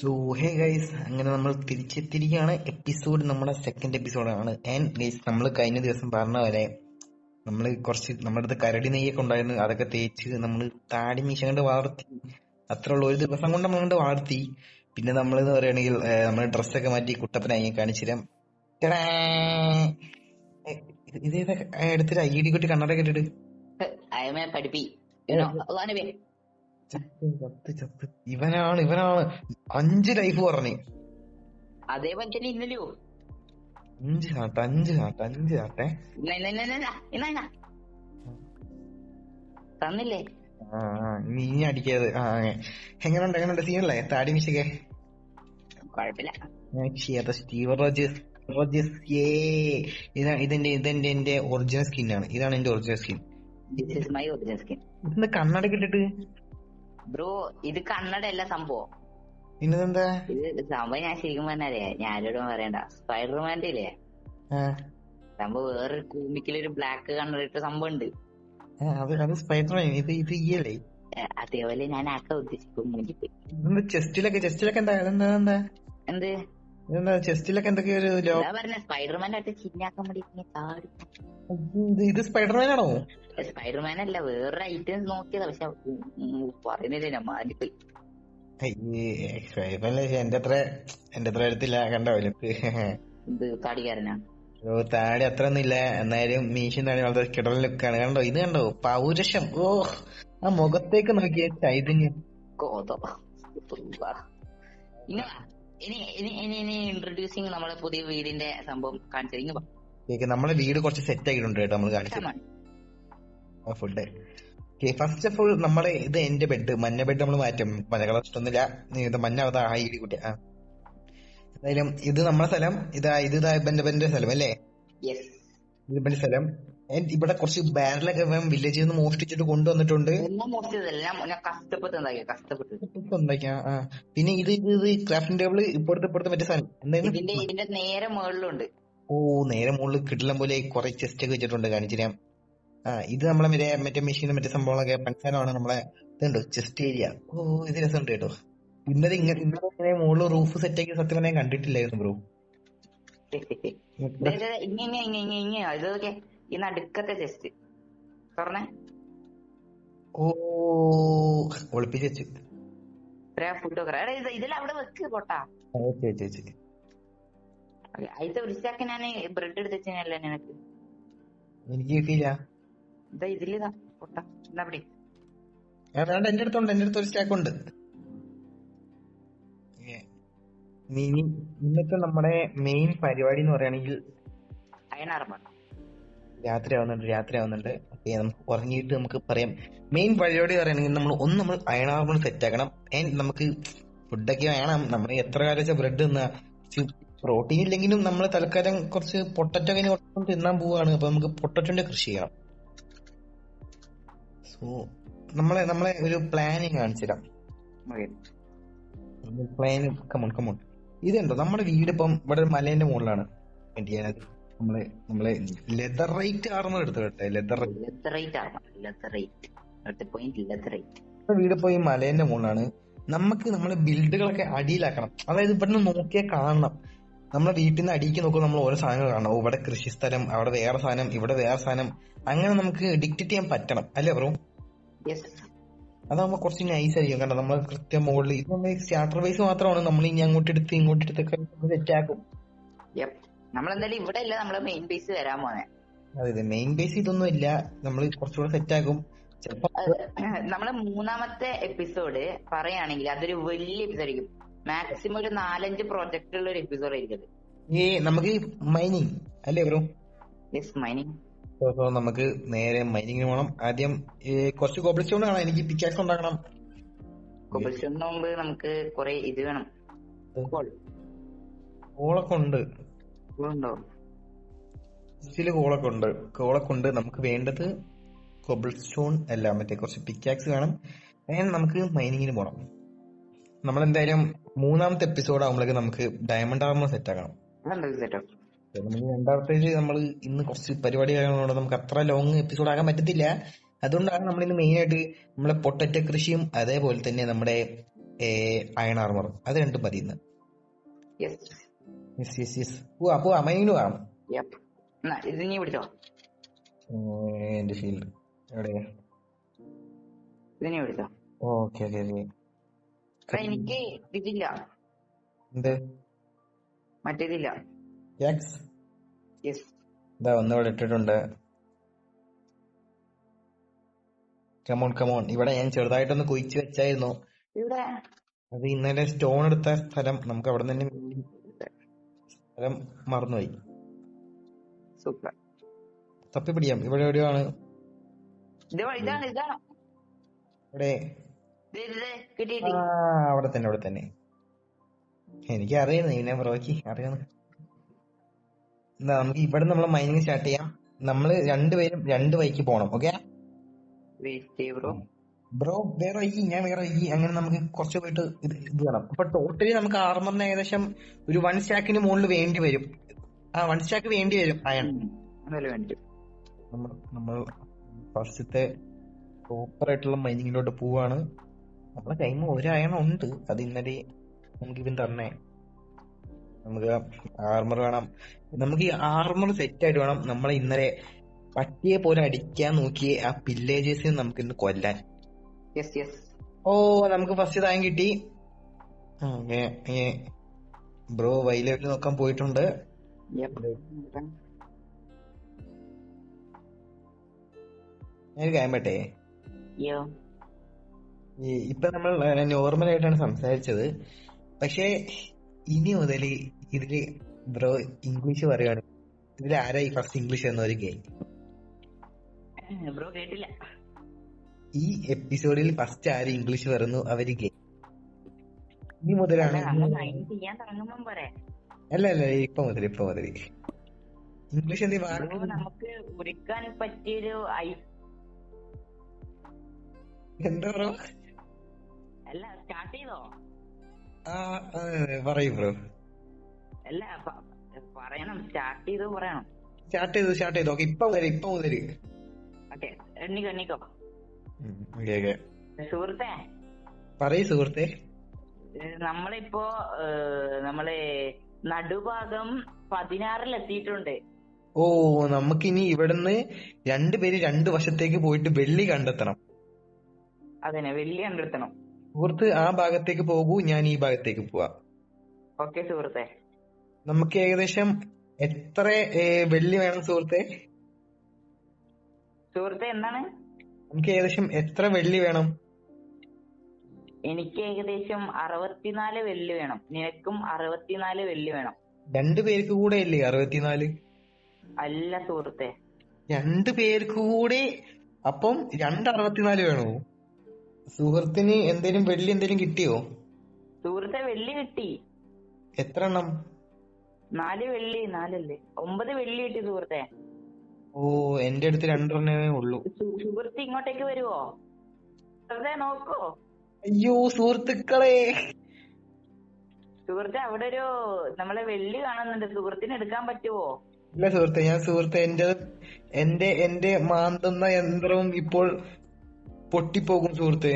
So hey guys, അങ്ങനെ നമ്മൾ തിരിച്ചെത്തിയിരിക്കുകയാണ്. Episode നമ്മുടെ സെക്കൻഡ് എപ്പിസോഡാണ്. ആൻഡ് ഗൈസ്, നമ്മൾ കഴിഞ്ഞ ദിവസം പറഞ്ഞ പോലെ നമ്മൾ കുറച്ച് നമ്മുടെ അടുത്ത് കരടി നെയ്യൊക്കെ ഉണ്ടായിരുന്നു. അതൊക്കെ തേച്ച് നമ്മൾ താടി മീശ കൊണ്ട് വളർത്തി. അത്ര ഉള്ള ഒരു ദിവസം കൊണ്ട് നമ്മൾ കൊണ്ട് വളർത്തി. പിന്നെ നമ്മൾ എന്ന് പറയുകയാണെങ്കിൽ നമ്മൾ ഡ്രസ്സൊക്കെ മാറ്റി കുട്ടപ്പനായി കാണിച്ചു തരാം. ടാ! ഇതേതാ എടുത്തിട്ട് ഐ ഡി കുട്ടി കണ്ണടയൊക്കെ ഇട്ടിട്ട് അയമെ പഠിപ്പി ചത്ത് ചത്ത് ചത്ത്. ഇവനാണ് 5 ലൈഫ് പറഞ്ഞു. അതേപോലെ തന്നെ ഇന്നലെയോ 5 ചാട്ടെ. തന്നില്ലേ? നീ അടിക്കാത്. എങ്ങനെയുണ്ട് സീനല്ലേ താടി മിശക്കെ? കൊഴപ്പില്ല. Steve Rogers. ഇതെന്റെ ഒറിജിനൽ സ്കിന്നാണ്. ഇതാണ് എന്റെ original skin. This is my original skin. ഇതെന്താ കണ്ണട ഇട്ടിട്ട്? ബ്രോ, ഇത് കണ്ണടയല്ല സംഭവം. പിന്നെന്താ ഇത് സംഭവം? ഞാൻ ശരിക്കും പറഞ്ഞാലേ, ഞാൻ ആരോടും പറയണ്ട. സ്പൈഡർമാന്റെ ഇല്ലേ സംഭവം, വേറൊരു കൂമിക്കലൊരു ബ്ലാക്ക് കണ്ണടയിട്ട സംഭവം ഉണ്ട്. അത് സ്പൈഡർമാൻ. ഇത് ഈയല്ലേ? അതേപോലെ ഞാൻ ആക്കാൻ ഉദ്ദേശിക്കും. മുഞ്ചിപ്പോയി. ചെസ്റ്റിലൊക്കെ എന്താ എന്ത് ചെസ്റ്റിലൊക്കെ എന്തൊക്കെയോ ഒരു എന്താ പറഞ്ഞ? സ്പൈഡർമാന്റെ അടുത്ത് ചിന്നാക്കാൻ വേണ്ടി താടി. ഇത് സ്പൈഡർമാനാണോ? സ്പൈഡർമാൻ അല്ല, വേറൊരു ഐറ്റംസ് നോക്കിയതാ. പക്ഷെ പറയുന്നില്ല, ഞാൻ മാറ്റിപ്പോയി. എന്റെ അത്ര എടുത്തില്ല. കണ്ടോ ഇത് താടിക്കാരനാ? താടി അത്ര ഒന്നും ഇല്ല, എന്നാലും മീശയും താടി വളരെ കിടൽ ലുക്കാണ്. കണ്ടോ ഇത് കണ്ടോ? പൗരുഷം. ആ മുഖത്തേക്ക് നോക്കിയ ചൈതന്യം. ഇനി ഇൻട്രൊഡ്യൂസിങ് നമ്മളെ പുതിയ വീടിന്റെ സംഭവം കാണിച്ചു. നമ്മളെ വീട് കുറച്ച് സെറ്റ് ആക്കിയിട്ടുണ്ട് കേട്ടോ. നമ്മൾ കാണിച്ചു ഫുഡ്. ഫസ്റ്റ് ഓഫ് ഓൾ നമ്മുടെ ഇത് എന്റെ ബെഡ്, മഞ്ഞ ബെഡ് നമ്മൾ മാറ്റും. മഞ്ഞ കളർ ഇഷ്ടമൊന്നുമില്ല, ഇത് മഞ്ഞ ഐഡി കുട്ടി. എന്തായാലും ഇത് നമ്മുടെ സ്ഥലം. ഇത് ബെന്റെ സ്ഥലം അല്ലേ? ഇത് ബെന്റെ സ്ഥലം. ഇവിടെ കുറച്ച് ബാരലൊക്കെ വില്ലേജിൽ നിന്ന് മോഷ്ടിച്ചിട്ട് കൊണ്ടുവന്നിട്ടുണ്ട്. പിന്നെ ഇത് ക്രാഫ്റ്റിംഗ് ടേബിൾ ഇപ്പോഴത്തെ മറ്റേ സാധനം ഇതിന്റെ നേരെ മുകളിലുണ്ട്. നേരെ മുകളിൽ കിടലം പോലെ കുറെ ചെസ്റ്റ് ഒക്കെ വെച്ചിട്ടുണ്ട്. കാണിച്ചുതരാം. ഇത് നമ്മളെ മറ്റേ മെഷീനും മറ്റേ സംഭവങ്ങളൊക്കെ പണിക്കാനാണ്. നമ്മളെ ഇതുണ്ടോ ചെസ്റ്റ് ഏരിയ. ഇത് രസമുണ്ട് കേട്ടോ. ഇന്നലെ മുകളിൽ റൂഫ് സെറ്റ് ആക്കി സത്യം പറഞ്ഞാൽ കണ്ടിട്ടില്ലായിരുന്നു ബ്രോ. ഇതൊക്കെ ഈ നടുക്കത്തെ ചെസ്റ്റ് പറഞ്ഞേ. ഒളിപ്പിച്ച് വെച്ച് ഫുഡ് ഇതെല്ലാം അവിടെ വെക്ക് പോട്ടാ. അതിന്റെ ഒരു സ്റ്റാക്ക് ഞാൻ ബ്രെഡ് എടുത്ത് വെച്ചല്ലേ നിനക്ക്? എനിക്ക് കിട്ടിയില്ല. ഇതാ ഇതിലിതാ പൊട്ടാ. എന്താ പിടി? എന്റെ അടുത്ത് ഒരു സ്റ്റാക്ക് ഉണ്ട്. ഇന്നത്തെ നമ്മുടെ മെയിൻ പരിപാടി എന്ന് പറയുകയാണെങ്കിൽ രാത്രി ആവുന്നുണ്ട്. നമുക്ക് ഉറങ്ങിയിട്ട് നമുക്ക് പറയാം. മെയിൻ പരിപാടി പറയുകയാണെങ്കിൽ നമ്മൾ അയൺ ആർമർ സെറ്റ് ആക്കണം. നമുക്ക് ഫുഡൊക്കെ വേണം. നമ്മൾ എത്ര കാലം വെച്ചാൽ ബ്രെഡ് തിന്നാ. പ്രോട്ടീൻ ഇല്ലെങ്കിലും നമ്മൾ തൽക്കാലം കുറച്ച് പൊട്ടറ്റോ കുറച്ച് തിന്നാൻ പോവാണ്. അപ്പൊ നമുക്ക് പൊട്ടറ്റോന്റെ കൃഷി ചെയ്യണം. സോ നമ്മളെ ഒരു പ്ലാനിങ് കാണിച്ചു തരാം. കമോൺ. ഇതുണ്ടോ നമ്മുടെ വീട് ഇപ്പം ഇവിടെ ഒരു മലേന്റെ മുകളിലാണ്. നമ്മളെ ലെതറൈറ്റ് ആർമർ എടുത്തു കേട്ടെ. വീട് ഇപ്പൊ ഈ മലേന്റെ മുകളിലാണ്. നമുക്ക് നമ്മളെ ബിൽഡുകളൊക്കെ അടിയിലാക്കണം. അതായത് ഇവിടുന്ന് നോക്കിയാൽ കാണണം. നമ്മളെ വീട്ടിൽ നിന്ന് അടിയിക്ക് നോക്കുമ്പോൾ നമ്മൾ ഓരോ സാധനങ്ങൾ കാണണം. ഇവിടെ കൃഷിസ്ഥലം, അവിടെ വേറെ സാധനം, ഇവിടെ വേറെ സാധനം. അങ്ങനെ നമുക്ക് ഡിക്റ്റേറ്റ് ചെയ്യാൻ പറ്റണം അല്ലേ ബ്രോ? അതാകുമ്പോ കുറച്ച് നൈസ് ആയിരിക്കും. കണ്ടോ നമ്മൾ കൃത്യം മുകളിൽ. ഇത് നമ്മൾ സ്റ്റാർട്ടർ ബേസ് മാത്രമാണ്. നമ്മൾ ഇനി അങ്ങോട്ടെടുത്ത് ഇങ്ങോട്ടെടുത്തൊക്കെ സെറ്റ് ആക്കും. നമ്മളെന്തായാലും ഇവിടെ ഇല്ല, നമ്മളെ മെയിൻ ബേസ് വരാൻ പോന്നെ. അതെ, മെയിൻ ബേസ് ഇതൊന്നും ഇല്ല. നമ്മൾ കുറച്ചുകൂടെ സെറ്റ് ആക്കും. ചിലപ്പോ നമ്മളെ 3ാമത്തെ എപ്പിസോഡ് പറയുകയാണെങ്കിൽ അതൊരു വലിയ എപ്പിസോഡ് ആയിരിക്കും. മാക്സിമം ഒരു 4-5 പ്രോജക്റ്റ് ഉള്ള ഒരു എപ്പിസോഡ് ആയിരിക്കും. നമുക്ക് മൈനിങ് അല്ലേ ബ്രോ? മൈനിങ്. നമുക്ക് നേരെ മൈനിങ്ങിന് പോകണം. ആദ്യം കുറച്ച് കോബിൾ സ്റ്റോൺ കാണാം. എനിക്ക് പിക്കാക്സ് ഉണ്ടാക്കണം. കോബിൾ സ്റ്റോണിന് മുമ്പ് നമുക്ക് കുറെ ഇത് വേണം. കോളൊക്കെ ഉണ്ട്. കോളൊക്കെ ഉണ്ട്. നമുക്ക് വേണ്ടത് കോബിൾ സ്റ്റോൺ അല്ല, മറ്റേ കുറച്ച് പിക്കാക്സ് വേണം. നമുക്ക് മൈനിങ്ങിന് പോകണം. നമ്മളെന്തായാലും 3ാമത്തെ എപ്പിസോഡ് ആകുമ്പോഴേക്ക് നമുക്ക് ഡയമണ്ട് ആർമർ സെറ്റ് ആക്കണം. രണ്ടാമത്തേത് നമ്മൾ ഇന്ന് കുറച്ച് പരിപാടി കാര്യങ്ങളോട് നമുക്ക് അത്ര ലോങ് എപ്പിസോഡ് ആകാൻ പറ്റത്തില്ല. അതുകൊണ്ടാണ് നമ്മൾ ഇന്ന് മെയിൻ ആയിട്ട് നമ്മളെ പൊട്ടറ്റോ കൃഷിയും അതേപോലെ തന്നെ നമ്മുടെ അയൺ ആർമർ, അത് രണ്ടും മതി ഇന്ന്. യെസ്. Yes yes yes. പോവാ മൈന് പോവാം. യപ്പ്. ഇത് നീ പിടിച്ചോ. എന്റെ ഷീൽഡ് എവിടെ? ഇത് നീ പിടിച്ചോ. Okay okay okay. എനിക്ക് ഇതില്ല, എന്ത്? മറ്റേതില്ല. യെസ്. യെസ്. ഇതാ ഒന്നിവിടെ ഇട്ടിട്ടുണ്ട്. Come on come on. ഇവിടെ ഞാൻ ചെറുതായിട്ടൊന്ന് കുഴിച്ചു വെച്ചായിരുന്നു. ഇവിടെ അത് ഇന്നലെ സ്റ്റോൺ എടുത്ത സ്ഥലം, നമുക്ക് അവിടെ തന്നെ സ്ഥലം മറന്നുപോയി. സൂപ്പർ. തപ്പി പിടിക്കാം. ഇവിടെ എവിടെയാണ്? ഇതാണ് ഇതാണ്. ഇവിടെ കിട്ടി. അവിടെ തന്നെ അവിടെ തന്നെ. എനിക്ക് അറിയുന്നു ഇതിനെ ബ്രോയ്ക്ക് അറിയാന്ന്. എന്താ നമുക്ക് ഇവിടെ നമ്മളെ മൈനിങ് സ്റ്റാർട്ട് ചെയ്യാം. നമ്മള് രണ്ടുപേരും രണ്ട് വഴിക്ക് പോണം. Okay bro? വേറെ വൈകി, ഞാൻ വേറെ വൈകി, അങ്ങനെ നമുക്ക് കുറച്ച് പോയിട്ട് ഇത് വേണം. അപ്പൊ ടോട്ടലി നമുക്ക് ആർമറിന് ഏകദേശം ഒരു 1 സ്റ്റാക്കിന് മുകളിൽ വേണ്ടി വരും. 1 സ്റ്റാക്ക് വേണ്ടി വരും അയൺ. നമ്മൾ ഫസ്റ്റത്തെ പ്രോപ്പർ ആയിട്ടുള്ള മൈനിങ്ങിലോട്ട് പോവാണ്. നമ്മളെ ടൈം ഒരു അയൺ ഉണ്ട്, അത് ഇന്നലെ നമുക്ക് ഇവൻ തരണേ. നമുക്ക് ആർമർ വേണം. നമുക്ക് ഈ ആർമർ സെറ്റ് ആയിട്ട് വേണം നമ്മളെ ഇന്നലെ പട്ടിയെ പോലെ അടിക്കാൻ നോക്കിയ ആ പില്ലേജേഴ്സിനെ നമുക്ക് ഇന്ന് കൊല്ലാൻ. നമുക്ക് ഫസ്റ്റ് തായം കിട്ടി. ബ്രോ വൈലെവൽ നോക്കാൻ പോയിട്ടുണ്ട്. ഞാനൊരു കാര്യം പറ്റേ, ഇപ്പൊ നമ്മൾ നോർമൽ ആയിട്ടാണ് സംസാരിച്ചത്, പക്ഷെ ഇനി മുതൽ ഇതില് ബ്രോ ഇംഗ്ലീഷ് പറയുകയാണ്. ഇതിൽ ആരായി ഫസ്റ്റ് ഇംഗ്ലീഷ് എന്നൊരു ഗെയിം? ബ്രോ കേട്ടില്ല. ഈ എപ്പിസോഡിൽ ഫസ്റ്റ് ആര് ഇംഗ്ലീഷ് പറയുന്നു അവര് ഗെയിം. ഇനി മുതലാണ്. അല്ല ഇപ്പൊ മുതൽ ഇംഗ്ലീഷ് എന്ത് നമുക്ക് ഒരുക്കാൻ പറ്റിയൊരു എന്താ ബ്രോ? അല്ല സ്റ്റാർട്ട് ചെയ്തോ? പറയൂ ബ്രോ. അല്ല പറയണം, സ്റ്റാർട്ട് ചെയ്തോ പറയണം. സ്റ്റാർട്ട് ചെയ്തു. ഓക്കെ ഇപ്പൊ മുതൽ ഓക്കെ എണ്ണിക്കോ. സുഹൃത്തേ പറയൂ സുഹൃത്തേ. നമ്മളിപ്പോ നമ്മള് നടുഭാഗം 16 എത്തിയിട്ടുണ്ട്. നമുക്കിനി ഇവിടുന്ന് രണ്ടുപേര് 2 വശത്തേക്ക് പോയിട്ട് വെള്ളി കണ്ടെത്തണം. അതന്നെ, വെള്ളി കണ്ടെത്തണം. സുഹൃത്ത് ആ ഭാഗത്തേക്ക് പോകൂ, ഞാൻ ഈ ഭാഗത്തേക്ക് പോവാ. ഓക്കെ സുഹൃത്തെ. നമുക്ക് ഏകദേശം എത്ര വെള്ളി വേണം സുഹൃത്തെ? എന്താണ്? നമുക്ക് ഏകദേശം എത്ര വെള്ളി വേണം? എനിക്ക് ഏകദേശം 64 വെള്ളി വേണം. നിനക്കും 64 വെള്ളി വേണം. 2 പേർക്ക് കൂടെ അല്ലേ 64? അല്ല സുഹൃത്തെ, 2 പേർക്ക് കൂടെ. അപ്പം 264 വേണോ? സുഹൃത്തിന് എന്തേലും വെള്ളി എന്തേലും കിട്ടിയോ? സുഹൃത്തെ വെള്ളി കിട്ടി. എത്ര എണ്ണം? 4 വെള്ളി. 4 9 വെള്ളി കിട്ടി സുഹൃത്തെ. എന്റെ അടുത്ത് 2 എണ്ണമേ ഉള്ളൂ. സുഹൃത്ത് ഇങ്ങോട്ടേക്ക് വരുവോ? വെറുതെ നോക്കോ? അയ്യോ സുഹൃത്തുക്കളെ. സുഹൃത്തെ അവിടെ ഒരു നമ്മളെ വെള്ളി കാണുന്നുണ്ട്, സുഹൃത്തിന് എടുക്കാൻ പറ്റുവോ? ഇല്ല സുഹൃത്തെ, എന്റെ മാന്തുന്ന യന്ത്രവും ഇപ്പോൾ പൊട്ടിപ്പോകും സുഹൃത്തെ.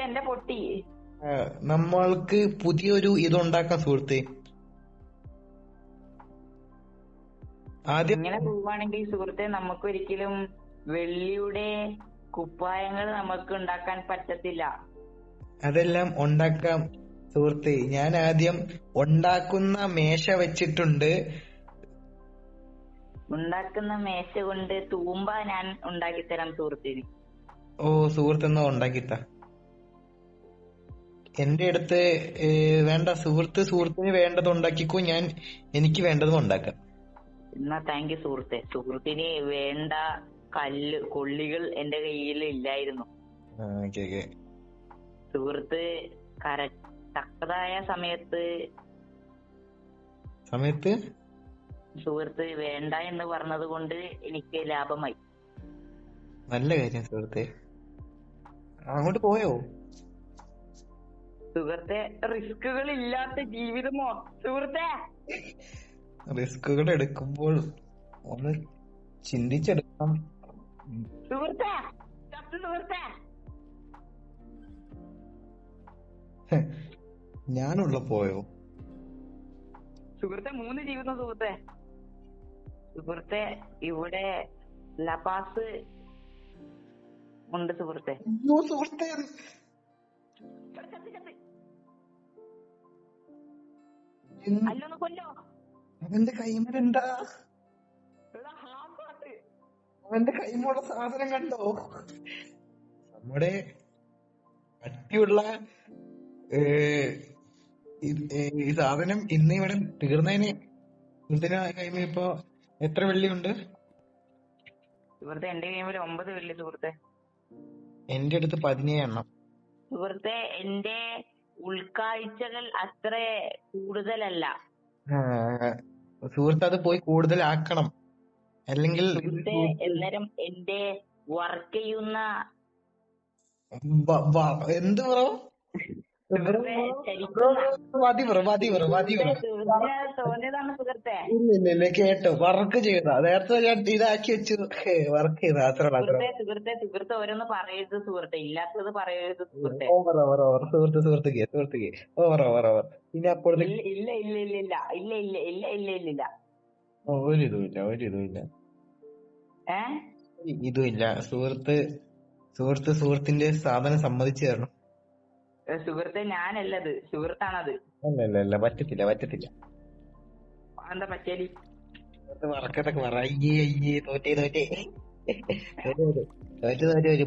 എന്റെ പൊട്ടി. നമ്മൾക്ക് പുതിയൊരു ഇതുണ്ടാക്കാം സുഹൃത്തെ. ഇങ്ങനെ പോവുകയാണെങ്കിൽ സുഹൃത്തെ നമുക്കൊരിക്കലും വെള്ളിയുടെ കുപ്പായങ്ങൾ നമുക്ക് ഉണ്ടാക്കാൻ പറ്റത്തില്ല. അതെല്ലാം ഉണ്ടാക്കാം സുഹൃത്തെ. ഞാൻ ആദ്യം ഉണ്ടാക്കുന്ന മേശ വെച്ചിട്ടുണ്ട്. ഉണ്ടാക്കുന്ന മേശ കൊണ്ട് തൂമ്പ ഞാൻ ഉണ്ടാക്കിത്തരാം സുഹൃത്തിന്. സുഹൃത്തെന്നാ ഉണ്ടാക്കിത്ത. എന്റെ അടുത്ത് വേണ്ട സുഹൃത്തിന് വേണ്ടത് ഉണ്ടാക്കിക്കോ, ഞാൻ എനിക്ക് വേണ്ടതും ഉണ്ടാക്കാം. എന്നാ താങ്ക് യു സുഹൃത്തെ. സുഹൃത്തിന് വേണ്ട കൊള്ളികൾ എന്റെ കയ്യിൽ ഇല്ലായിരുന്നു. സുഹൃത്ത് തക്കതായ സമയത്ത് സുഹൃത്ത് വേണ്ട എന്ന് പറഞ്ഞത് കൊണ്ട് എനിക്ക് ലാഭമായി. നല്ല കാര്യം സുഹൃത്തെ. അങ്ങോട്ട് പോയോ സുഹൃത്തെ? റിസ്കുകൾ ഇല്ലാത്ത ജീവിതമോ സുഹൃത്തെ? റിസ്കുകൾ എടുക്കുമ്പോൾ ഒന്ന് ചിന്തിച്ചെടുക്കണം സുഹൃത്തെ. ഞാനുള്ള പോയോ? സുഹൃത്തെ 3 ജീവിതം സുഹൃത്തെ. സുഹൃത്തെ ഇവിടെ ലപാസ് ഉണ്ട് സുഹൃത്തെ. അയ്യോ സുഹൃത്തെ, അല്ലൊന്ന് കൊല്ലോ. അവന്റെ കൈമലെന്താ? അവന്റെ കൈമുള്ള സാധനം കണ്ടോ? നമ്മുടെ കട്ടിയുള്ള ഈ സാധനം ഇന്ന് ഇവിടെ തീർന്നതിന് ഇതിന് കൈമ ഇപ്പൊ എത്ര വെള്ളിയുണ്ട്? സുഹൃത്തെ എന്റെ കൈമിൽ 9 വെള്ളി സുഹൃത്തെ. എന്റെ അടുത്ത് 17 എണ്ണം. സുഹൃത്തെ എന്റെ ഉൾക്കാഴ്ചകൾ അത്ര കൂടുതലല്ല. സുഹൃത്ത് അത് പോയി കൂടുതലാക്കണം, അല്ലെങ്കിൽ സുഹൃത്തെ എന്നേരം എന്റെ വർക്ക് ചെയ്യുന്ന എന്ത് പറ തോന്നിയതാണ് സുഹൃത്തെ. ഇല്ല കേട്ടോ, വർക്ക് ചെയ്ത നേരത്തെ ഞാൻ ഇതാക്കി വെച്ചു, വർക്ക് ചെയ്ത അത്ര. സുഹൃത്തെ ഓരോന്ന് പറയരുത് സുഹൃത്തെ, ഇല്ലാത്തത് പറയരുത് സുഹൃത്തെ. സുഹൃത്തുക്കേ ഇനി അപ്പോഴത്തെ ഇല്ല ഒരിതുമില്ല ഇതുമില്ല. സുഹൃത്തിന്റെ സാധനം സമ്മതിച്ചു തരണം സുഹൃത്തെ. ഞാനല്ലത്, സുഹൃത്താണത്. അല്ല പറ്റത്തില്ല. എന്താ പറ്റേലി? വറക്കത്തൊക്കെ പറ. അയ്യേ തോറ്റേ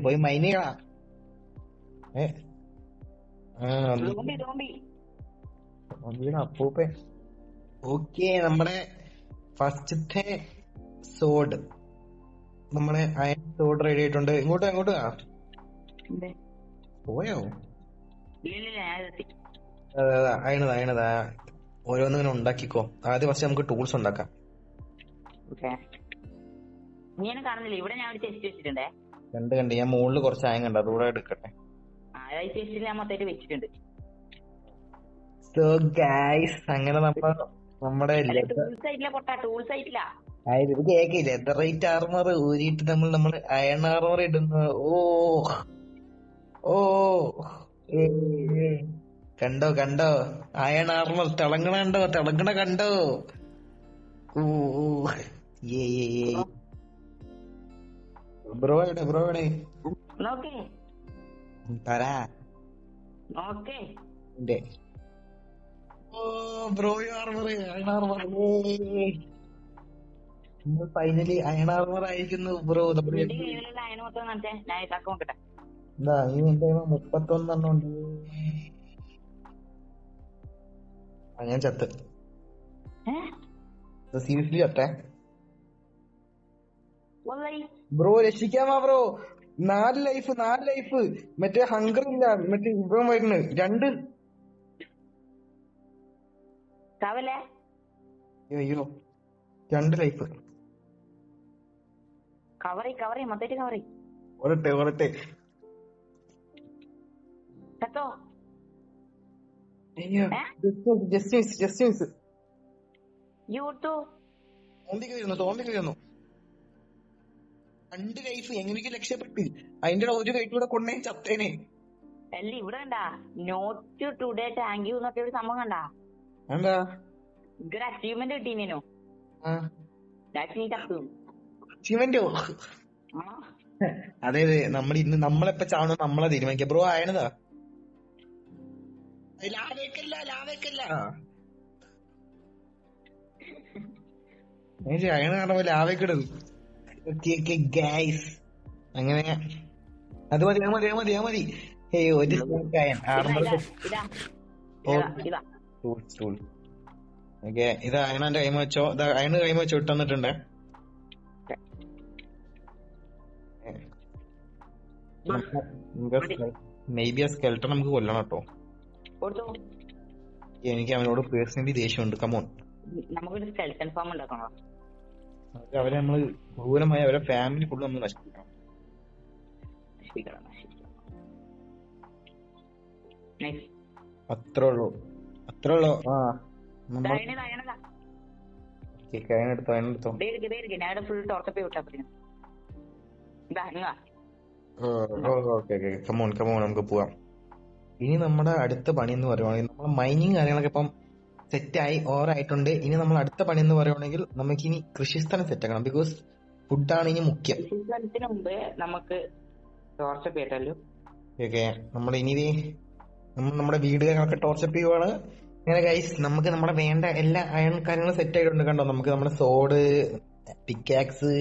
പോയി മൈനികളാ. അപ്പൂപ്പേ. ഓക്കെ, നമ്മുടെ ഫസ്റ്റത്തെ സോഡ്, നമ്മളെ അയൺ സോഡ് റെഡി ആയിട്ടുണ്ട്. ഇങ്ങോട്ട് പോയോ? അയണതാ ഓരോന്നിങ്ങനെ ഉണ്ടാക്കിക്കോ. ആദ്യം ഫസ്റ്റ് നമുക്ക് ടൂൾസ് ഉണ്ടാക്കാം. കാണുന്നില്ല, ഇവിടെ ഞാൻ ഒരു ചെസ്റ്റ് വെച്ചിട്ടുണ്ടേ. കണ്ട് ഞാൻ മുകളിൽ കുറച്ച് അയൺ കണ്ട, അതുകൂടെ എടുക്കട്ടെ. ചെസ്റ്റിൽ ഞാൻ മൊത്തമായിട്ട് വെച്ചിട്ടുണ്ട്. സോ ഗൈസ്, അങ്ങനെ നമ്മുടെ ഇത് കേക്കില്ല. ലെതറൈറ്റ് ആർമർ ഊരിയിട്ട് നമ്മൾ അയൺ ആർമർ ഇടുന്നു. ഓ കണ്ടോ അയൺ ആർമർ തിളങ്ങണ കണ്ടോ? ബ്രോ എവിടെ തരാ? Bro armour, iron armour. Finally iron armour ആയിരിക്കുന്നു ബ്രോ. എന്താ ഈ 31 എണ്ണം ഉണ്ട്. ഞാൻ ചത്ത്. സീരിയസ്ലി ചത്തേ ബ്രോ? രക്ഷിക്കാമാ ബ്രോ. 4 ലൈഫ്. മറ്റേ ഹങ്കർ ഇല്ല, മറ്റേ ഇപ്പം വരുന്നു 2. അയ്യോ 2 ലൈഫ്. ഒരട്ടെ ജസ്റ്റ് മിസ്. തോന്നിക്കുന്നു 2 ലൈഫ് എങ്ങനെയൊക്കെ രക്ഷപ്പെട്ട്. അതിന്റെ ഒരു ലൈഫ് കൂടെ കൊണ്ടേ ചത്തേനെ. അല്ല ഇവിടെ കണ്ടാ നോട്ട് ടുഡേ താങ്ക് യു എന്നൊക്കെ ഒരു സംഭവം കണ്ടാ? എന്താ ഇതൊരു അച്ചീവ്മെന്റ് കിട്ടീനോ? അച്ചീവ്മെന്റോ? അതെ നമ്മളെപ്പ ചാവണോ നമ്മളെ തീരുമാനിക്കാം ബ്രോ. ആയണതാ ലാവേക്കല്ല അയണ് കാണുമ്പോ ലാവേക്കിടും. ഗൈസ് അങ്ങനെ അത് മതി. ഒരു ഇത് അയണന്റെ കൈമ വെച്ചോ. അയണ് കൈമ വെച്ചോ ഇട്ടന്നിട്ടുണ്ടേ. മേബി ആ സ്കെൽട്ടൺ നമുക്ക് കൊല്ലണം കേട്ടോ. എനിക്ക് അവനോട് പേഴ്സണലി ദേഷ്യമുണ്ട്. കമോൺ, നമുക്കൊരു സ്കെൽട്ടൺ ഫാം ഉണ്ടാക്കണോ? അവരെ നമ്മള് ക്രൂരമായി അവരെ ഫാമിലി ഫുള്ള് നമ്മൾ നശിപ്പിക്കണം. അത്രേ ഉള്ളൂ. അതിനെടുത്തോ. ഓക്കെ കമോൺ നമുക്ക് പോവാം. ഇനി നമ്മുടെ അടുത്ത പണി എന്ന് പറയുവാണെങ്കിൽ നമ്മൾ മൈനിങ് കാര്യങ്ങളൊക്കെ ഇപ്പം സെറ്റായി ഓവറായിട്ടുണ്ട്. ഇനി നമ്മൾ അടുത്ത പണി എന്ന് പറയുവാണെങ്കിൽ നമുക്ക് ഇനി കൃഷിസ്ഥലം സെറ്റ് ആക്കണം. ബിക്കോസ് ഫുഡാണ് ഇനി മുഖ്യം. കൃഷിസ്ഥലത്തിന് മുമ്പ് നമുക്ക് ടോർച്ചപ്പ് ചെയ്യട്ടല്ലോ. ഓക്കെ, നമ്മൾ ഇനി നമ്മൾ നമ്മുടെ വീട് കാര്യങ്ങളൊക്കെ ടോർച്ചപ്പ് ചെയ്യുവാണ്. അങ്ങനെ ഗൈസ്, നമുക്ക് നമ്മുടെ വേണ്ട എല്ലാ അയൺ കാര്യങ്ങളും സെറ്റ് ആയിട്ടുണ്ട്. കണ്ടോ, നമുക്ക് നമ്മുടെ സോഡ്, പിക്കാക്സ്,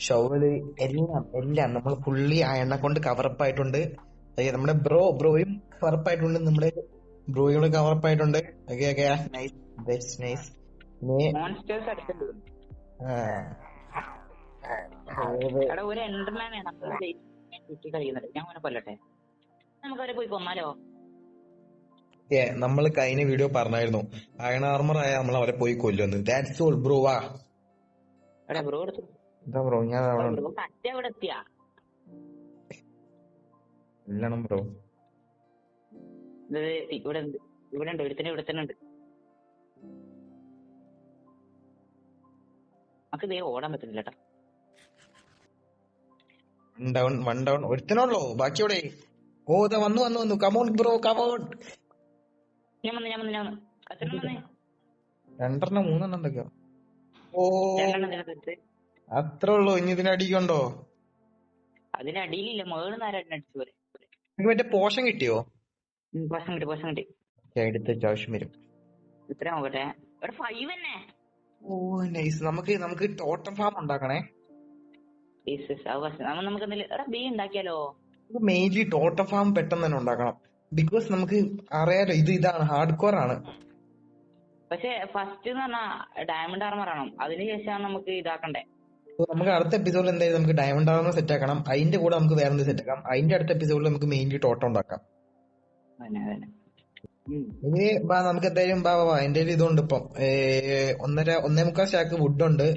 ഷവല് എല്ലാം നമ്മൾ ഫുള്ളി അയണ്ണെ കൊണ്ട് കവറപ്പ് ആയിട്ടുണ്ട്. നമ്മുടെ ബ്രോയും കവറപ്പ് ആയിട്ടുണ്ട്. നമ്മുടെ ബ്രോയും കവറപ്പ് ആയിട്ടുണ്ട്. Okay okay, nice, that's nice. Monsters അടുത്തുണ്ട്. ഒരു എൻഡർമാൻ കളിക്കുന്നുണ്ട്. ഞാൻ അവനെ കൊല്ലട്ടെ, നമുക്ക് അവരെ പോയി കൊന്നാലോ? നമ്മൾ കഴിഞ്ഞ വീഡിയോ പറഞ്ഞായിരുന്നു അയൺ ആർമർ ആയ നമ്മൾ അവരെ പോയി കൊല്ലുന്നു. That's all bro. വാ ബ്രോ എടുത്തു. എന്താ ബ്രോ, ഞാൻ അവിടെ എത്തിയാ ഇല്ലണം ബ്രോ. ഇവിടെ ഉണ്ട്, ഇവിടെ തന്നെ ഉണ്ട്. നമുക്ക് ദേ ഓടാൻ പറ്റുന്നില്ല കേട്ടോ. വൺ ഡൗൺ ഒരുത്തനുള്ളോ, ബാക്കി എവിടെ? ഓ, ഇതാ വന്നു. Come on bro, come on. ഞാൻ വന്ന് രണ്ടെണ്ണം മൂന്നെണ്ണം എന്തൊക്കെയോ. ഓ, അത്ര ഉള്ളൂ. ഇനി ഇതിനടിക്കുണ്ടോ? അതിനടിയിലില്ല, മേളിൽ അടിച്ചു പോലെ. മറ്റേ പോഷൻ കിട്ടിയോ? പോഷൻ കിട്ടി. എടുത്ത് ആവശ്യം വരും. ഇത്ര നോക്കട്ടെ. ഇവിടെ 5 തന്നെ. ഓ നൈസ്. നമുക്ക് ടോട്ടം ഫാം ഉണ്ടാക്കണേ. നമുക്ക് ബി ഉണ്ടാക്കിയാലോ? മെയിൻലി ടോട്ടം ഫാം പെട്ടെന്ന് തന്നെ ഉണ്ടാക്കണം. ബിക്കോസ് നമുക്ക് അറിയാലോ ഇതാണ് ഹാർഡ് കോർ ആണ്. പക്ഷെ ഫസ്റ്റ് എന്ന് പറഞ്ഞാ ഡയമണ്ട് ആർമർ ആണോ, അതിനുശേഷമാണ് നമുക്ക് ഇതാക്കണ്ടേ. നമുക്ക് അടുത്ത എപ്പിസോഡിൽ എന്തായാലും നമുക്ക് ഡയമണ്ട് ആർമർ സെറ്റ് ആക്കണം. അതിന്റെ കൂടെ നമുക്ക് വേറെ എന്ത് സെറ്റ് ആക്കാം. അതിന്റെ അടുത്ത എപ്പിസോഡിൽ നമുക്ക് മെയിൻലി ടോട്ടം ഉണ്ടാക്കാം. ഇനി നമുക്ക് എന്തായാലും എന്റെ ഇതുണ്ട് ഇപ്പം 1.25 സ്റ്റാക്ക് വുഡ് ഉണ്ട്.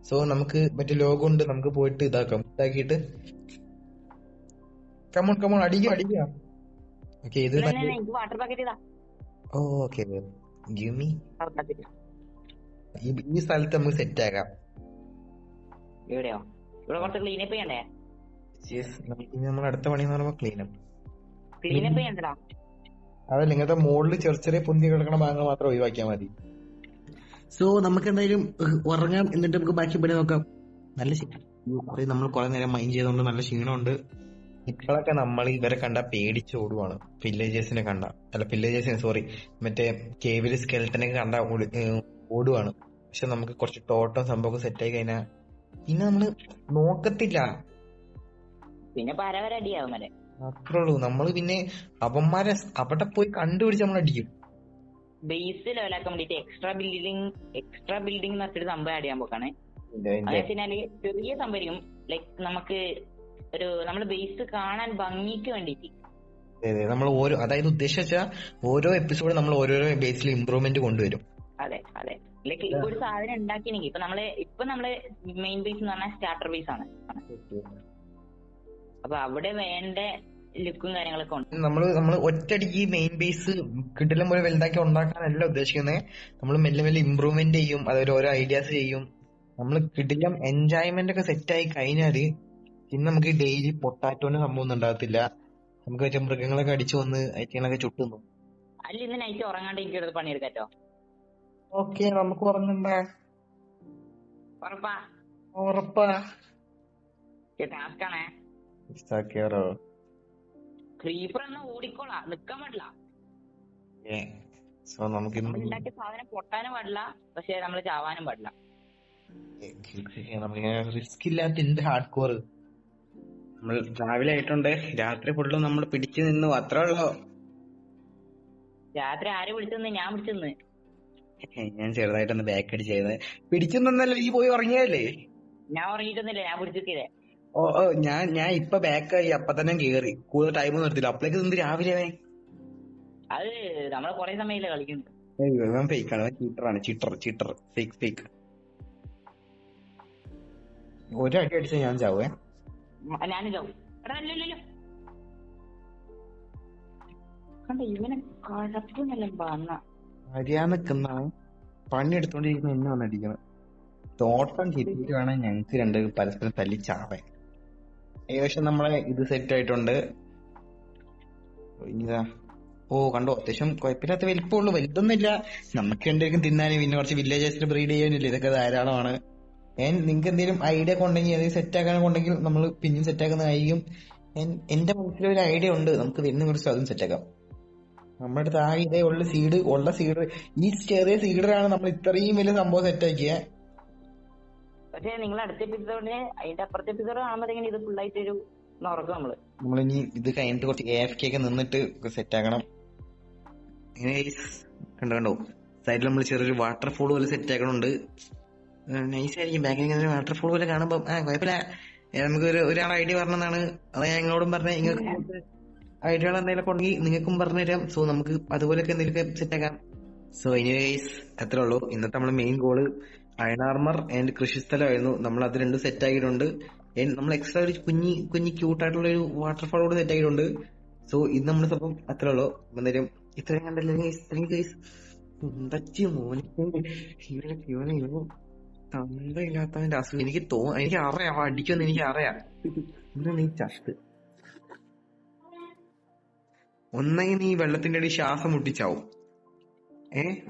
സോ നമുക്ക് മറ്റേ ലോഗോ ഉണ്ട്, നമുക്ക് പോയിട്ട് ഇതാക്കിയിട്ട് കമോൺ അടിക്കുക. ഓക്കെ, ഇത് വാട്ടർ പാക്കറ്റ് ഓക്കെ, ഈ സ്ഥലത്ത് നമുക്ക് സെറ്റ് ആക്കാം. എവിടെയോ ഇവിടെ കുറച്ച് ക്ലീനപ്പ് ചെയ്യണ്ടേ? നമ്മൾ അടുത്ത പണി എന്ന് പറയുമ്പോ ക്ലീനപ്പ് ചെയ്യണ്ടടാ. അതല്ല, ഇങ്ങനത്തെ മുകളിൽ ചെറിയ പൊന്തി കിടക്കണ ഭാഗങ്ങൾ മാത്രം ഒഴിവാക്കിയാൽ മതി. സോ നമുക്ക് എന്തായാലും ഉറങ്ങാം, എന്നിട്ട് നമുക്ക് ബാക്കി പണി നോക്കാം. നമ്മൾ കുറെ നേരം മൈൻഡ് ചെയ്തോണ്ട് നല്ല ക്ഷീണമുണ്ട്. ഇപ്പോഴൊക്കെ നമ്മൾ ഇവരെ കണ്ട പേടിച്ചോടുവാണ്. മറ്റേ കേവില് സ്കെൽട്ടനൊക്കെ കണ്ട ഓടുവാണ്. പക്ഷെ നമുക്ക് കുറച്ച് ടോട്ടം സംഭവം സെറ്റ് ആയി കഴിഞ്ഞാൽ പിന്നെ നമ്മള് നോക്കത്തില്ല. പിന്നെ പരവരടിയാവും. അത്രേ ഉള്ളൂ. നമ്മള് പിന്നെ അവന്മാരെ അവിടെ പോയി കണ്ടുപിടിച്ച് നമ്മൾ അടിക്കും. ബേസ് ലെവലാക്കാൻ വേണ്ടിട്ട് എക്സ്ട്രാ ബിൽഡിംഗ് നടത്തിയിട്ട് സംഭവം ആഡ് ചെയ്യാൻ പോക്കാണ്. അതെന്ന് ചെറിയ സംഭവം ലൈക്ക് നമുക്ക് നമ്മള് ബേസ് കാണാൻ ഭംഗിക്ക് വേണ്ടിട്ട് നമ്മൾ അതായത് ഉദ്ദേശിച്ച ഓരോ എപ്പിസോഡ് നമ്മൾ ഓരോരോ ബേസിൽ ഇമ്പ്രൂവ്മെന്റ് കൊണ്ടുവരും. അതെ ലൈക്ക് ഇപ്പൊ ഒരു സാധനം ഉണ്ടാക്കിയെങ്കിൽ ഇപ്പൊ നമ്മള് മെയിൻ ബേസ് എന്ന് പറഞ്ഞാൽ സ്റ്റാർട്ടർ ബേസ് ആണ്. അപ്പൊ അവിടെ വേണ്ട ലുക്കും കാര്യങ്ങളൊക്കെ ഉണ്ട്. നമ്മള് ഒറ്റയടിക്ക് മെയിൻ ബേസ് കിട്ടില്ല പോലെ വലുതാക്കി ഉണ്ടാക്കാനല്ല ഉദ്ദേശിക്കുന്നത്. നമ്മൾ മെല്ലെ ഇമ്പ്രൂവ്മെന്റ് ചെയ്യും, അതൊരു ഓരോ ഐഡിയാസ് ചെയ്യും. നമ്മള് കിട്ടില്ല എൻജോയ്മെന്റ് ഒക്കെ സെറ്റ് ആയി കഴിഞ്ഞാല് പിന്നെ നമുക്ക് ഡെയിലി പൊട്ടാറ്റോന്റെ സംഭവം ഒന്നും ഉണ്ടാകത്തില്ല. നമുക്ക് മറ്റേ മൃഗങ്ങളൊക്കെ അടിച്ചു വന്ന് ഐറ്റങ്ങളൊക്കെ ചുട്ടുന്നു. അല്ല, ഇന്ന് നൈറ്റ് ഉറങ്ങാണ്ട് എനിക്കെടുത്ത് പണിയെടുക്കാറ്റോ? ഓക്കെ, നമുക്ക് ഉറങ്ങണ്ട. ഉറപ്പാ ടാസ്കാണേ. ക്രീപ്പർ എന്നാ ഓടിക്കോളാ, നിക്കാൻ പാടില്ല. നമുക്ക് ഉണ്ടാക്കിയ സാധനം പൊട്ടാനും പാടില്ല, പക്ഷെ നമ്മള് ചാവാനും പാടില്ല. റിസ്ക് ഇല്ലാത്ത ഹാർഡ് കോർ. നമ്മൾ രാവിലെ ആയിട്ടുണ്ട്, രാത്രി ഫുള്ളും നമ്മൾ പിടിച്ചു നിന്നു, അത്രേ ഉള്ളൂ. രാത്രി ആര് പിടിച്ചെന്ന്? ഞാൻ പിടിച്ചെന്ന്. ഞാൻ ചെറുതായിട്ടൊന്ന് ബാക്ക് അടി ചെയ്ത് പിടിച്ചു നിന്നല്ലോ. ഈ പോയി ഉറങ്ങിയല്ലേ? ഞാൻ ഉറങ്ങിയിട്ടൊന്നുമില്ല, ഞാൻ പിടിച്ചിട്ടേ. ഞാൻ ഇപ്പൊ ബാക്കായി, അപ്പൊ തന്നെ കേറി, കൂടുതൽ ടൈം നിർത്തില്ല. അപ്പളേക്ക് നിന്ന് രാവിലെ അത് നമ്മളെ കൊറേ സമയമില്ല കളിക്കുന്നത്. ഫേക്കാണ്, ചീറ്ററാണ്, ചീറ്റർ ഫേക്ക്. ഒരടി അടിച്ച ഞാൻ ചാവേ. ഞാനും ചാവും. കണ്ട ഇവനെ കഴപ്പൊന്നല്ല. അറിയാന്നിക്കുന്നാണ് പണി എടുത്തോണ്ടിരിക്കുന്ന എന്നെ വന്ന് അടിക്കണം. തോട്ടം കിട്ടിയിട്ട് വേണം ഞങ്ങക്ക് രണ്ട് പരസ്പരം തല്ലി ചാവാൻ. ഏകദേശം നമ്മളെ ഇത് സെറ്റ് ആയിട്ടുണ്ട്. ഇനിതാ കണ്ടോ, അത്യാവശ്യം കുഴപ്പമില്ലാത്ത വലിപ്പമുള്ളൂ, വലുതൊന്നുമില്ല. നമുക്ക് രണ്ടുപേർക്കും തിന്നാനും പിന്നെ കുറച്ച് വില്ലേജേഴ്സിന് ബ്രീഡ് ചെയ്യാനില്ല, ഇതൊക്കെ ധാരാളമാണ്. നിങ്ങൾക്ക് എന്തെങ്കിലും ഐഡിയ ഒക്കെ ഉണ്ടെങ്കിൽ അത് സെറ്റ് ആക്കാനൊക്കെ ഉണ്ടെങ്കിൽ നമ്മൾ പിന്നെയും സെറ്റ് ആക്കുന്നതായിരിക്കും. എന്റെ മനസ്സിലൊരു ഐഡിയ ഉണ്ട്, നമുക്ക് വരുന്ന കുറച്ച് അതും സെറ്റ് ആക്കാം. നമ്മുടെ അടുത്ത് ഇതേ ഉള്ള സീഡ്, ഈ ചെറിയ സീഡറാണ് നമ്മൾ ഇത്രയും വലിയ സംഭവം സെറ്റ് ആക്കിയ. പക്ഷെ നിങ്ങൾ അടുത്ത എപ്പിസോഡിന് അതിന്റെ അപ്പുറത്തെ എപ്പിസോഡ് കാണുമ്പോഴത്തേക്കും ഇത് ഫുള്ളായിട്ട് ഒരു ഉറക്കും നമ്മളിനി ഇത് കഴിഞ്ഞിട്ട് കുറച്ച് AFK ഒക്കെ നിന്നിട്ട് സെറ്റ് ആക്കണം. കണ്ടോ സൈഡിൽ നമ്മൾ ചെറിയൊരു വാട്ടർഫോൾ പോലെ സെറ്റ് ആക്കണുണ്ട്. നൈസ് ആയിരിക്കും. ബാക്കിൽ വാട്ടർഫോൾ പോലെ കാണുമ്പോൾ കുഴപ്പമില്ല. നമുക്ക് ഒരാൾ ഐഡിയ പറഞ്ഞതാണ്, അത് ഞാൻ നിങ്ങളോടും പറഞ്ഞ. നിങ്ങൾക്ക് ഐഡിയകൾ എന്തെങ്കിലും ഉണ്ടെങ്കിൽ നിങ്ങൾക്കും പറഞ്ഞുതരാം. സോ നമുക്ക് അതുപോലെയൊക്കെ എന്തെങ്കിലുമൊക്കെ സെറ്റ് ആക്കാം. സോ എനിവേസ് അത്രേ ഉള്ളൂ. ഇന്നത്തെ നമ്മുടെ main goal iron armour and കൃഷിസ്ഥലമായിരുന്നു. നമ്മൾ അത് രണ്ടും സെറ്റ് ആക്കിയിട്ടുണ്ട്. നമ്മൾ എക്സ്ട്രാ ഒരു കുഞ്ഞി ക്യൂട്ടായിട്ടുള്ള ഒരു വാട്ടർഫോൾ കൂടെ സെറ്റ് ആക്കിയിട്ടുണ്ട്. സോ ഇത് നമ്മുടെ സംഭവം അത്രേ ഉള്ളൂ. എന്തായാലും ഇത്രയും കണ്ടല്ലേ തന്തയില്ലാത്തവന്റെ അസുഖം. എനിക്ക് അറിയാം അടിക്കുമെന്ന് എനിക്ക് അറിയാം. നീ ചത്ത് ഒന്നെങ്കിൽ നീ വെള്ളത്തിന്റെ അടി ശ്വാസം മുട്ടിച്ചാവും.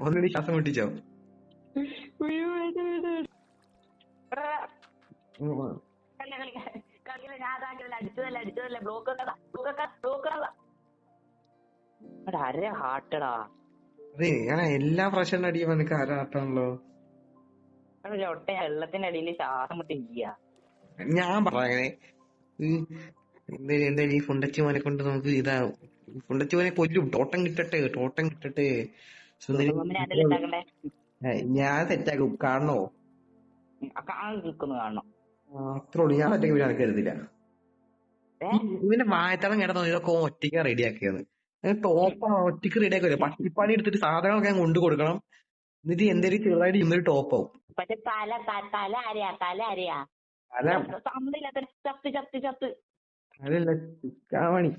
ഒന്നടി ശ്വാസം മുട്ടിച്ചാവും. അതെ എല്ലാ പ്രാവശ്യം അടിയുമ്പോ നിനക്ക് ആരാട്ടാണല്ലോ. വെള്ളത്തിന്റെ അടിയിൽ ശ്വാസം മുട്ടിരിക്കുക. ഞാൻ പറഞ്ഞേ എന്തായാലും ഈ ഫുണ്ടച്ചുമോനെ കൊണ്ട് നമുക്ക് ഇതാവും. ഫുണ്ടച്ചുമോനെ കൊല്ലും. ടോട്ടം കിട്ടട്ടെ. ഞാൻ സെറ്റാക്കും. കാണണോ? കാണണം. അത്രോളൂ. ഞാൻ ഒറ്റയ്ക്ക് പിന്നെ കരുതില്ല. ഇവന്റെ വായത്തളം കിടന്നോ ഇതൊക്കെ ഒറ്റയ്ക്ക് റെഡിയാക്കിയത്. ടോപ്പാണ് ഒറ്റയ്ക്ക് റെഡിയാക്കില്ല. പട്ടിപ്പണി എടുത്തിട്ട് സാധനങ്ങളൊക്കെ ഞാൻ കൊണ്ടു കൊടുക്കണം. എന്നിട്ട് എന്തെങ്കിലും ചെറുതായിട്ട് ഇന്നൊരു ടോപ്പാവും. പക്ഷെ തല ആരെയാ ചത്ത് അതല്ല കാമണി.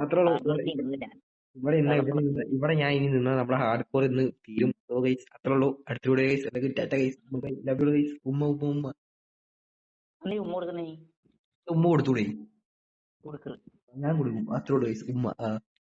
അത്രേ ഉള്ളൂ. ഇവിടെ ഞാൻ ഇനി നിന്ന് നമ്മുടെ ഹാർഡ് കോർ ഇന്ന് തീരും. അത്രേ ഉള്ളൂ. അടുത്തൂടെ tata guys. Love you guys. ഉമ്മ കൊടുത്തൂടെ? ഞാൻ കൊടുക്കും. അത്രേ ഉള്ളൂ ഗൈസ്. ഉമ്മ.